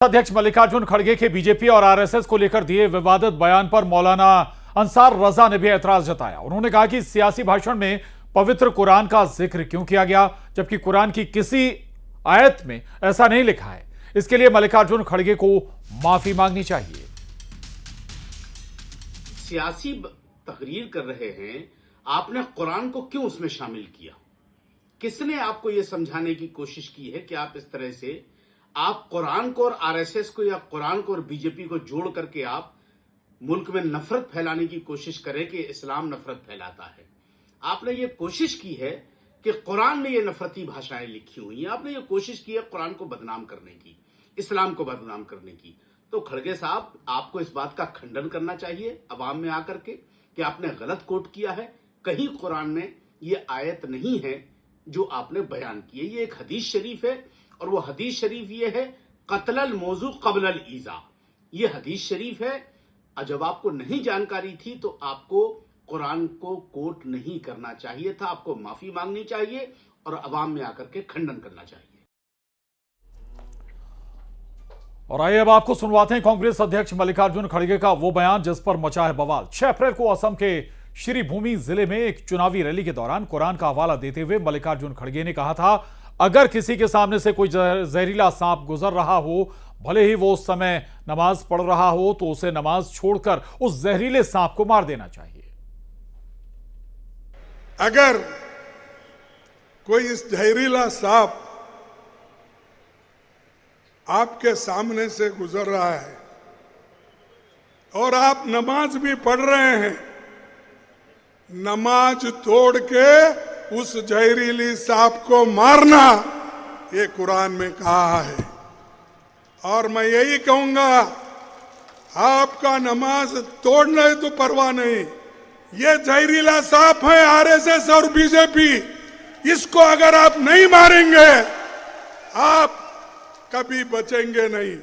अध्यक्ष मल्लिकार्जुन खड़गे के बीजेपी और आरएसएस को लेकर दिए विवादित बयान पर मौलाना अंसार रजा ने भी ऐतराज जताया। उन्होंने कहा कि सियासी भाषण में पवित्र कुरान का जिक्र क्यों किया गया, जबकि कुरान की किसी आयत में ऐसा नहीं लिखा है। इसके लिए मल्लिकार्जुन खड़गे को माफी मांगनी चाहिए। सियासी तकरीर कर रहे हैं, आपने कुरान को क्यों उसमें शामिल किया? किसने आपको यह समझाने की कोशिश की है कि आप इस तरह से आप कुरान को और आरएसएस को या कुरान को और बीजेपी को जोड़ करके आप मुल्क में नफरत फैलाने की कोशिश करें कि इस्लाम नफरत फैलाता है। आपने ये कोशिश की है कि कुरान में ये नफरती भाषाएं लिखी हुई हैं। आपने ये कोशिश की है कुरान को बदनाम करने की, इस्लाम को बदनाम करने की। तो खड़गे साहब, आपको इस बात का खंडन करना चाहिए अवाम में आकर के कि आपने गलत कोट किया है। कहीं कुरान में ये आयत नहीं है जो आपने बयान की है। ये एक हदीस शरीफ है और वो हदीस शरीफ ये है, कत्लल मौजू कबलल ईजा। ये हदीस शरीफ है। जब आपको नहीं जानकारी थी तो आपको कुरान को कोट नहीं करना चाहिए था, आपको माफी मांगनी चाहिए और अवाम में आकर के खंडन करना चाहिए। और आइए अब आपको सुनवाते हैं कांग्रेस अध्यक्ष मल्लिकार्जुन खड़गे का वो बयान जिस पर मचा है बवाल। 6 अप्रैल को असम के श्रीभूमि जिले में एक चुनावी रैली के दौरान कुरान का हवाला देते हुए मल्लिकार्जुन खड़गे ने कहा था, अगर किसी के सामने से कोई जहरीला सांप गुजर रहा हो, भले ही वो उस समय नमाज पढ़ रहा हो, तो उसे नमाज छोड़कर उस जहरीले सांप को मार देना चाहिए। अगर कोई इस जहरीला सांप आपके सामने से गुजर रहा है और आप नमाज भी पढ़ रहे हैं, नमाज तोड़ के उस जहरीली सांप को मारना, ये कुरान में कहा है। और मैं यही कहूंगा, आपका नमाज तोड़ने तो परवाह नहीं, ये जहरीला सांप है आरएसएस और बीजेपी, इसको अगर आप नहीं मारेंगे आप कभी बचेंगे नहीं।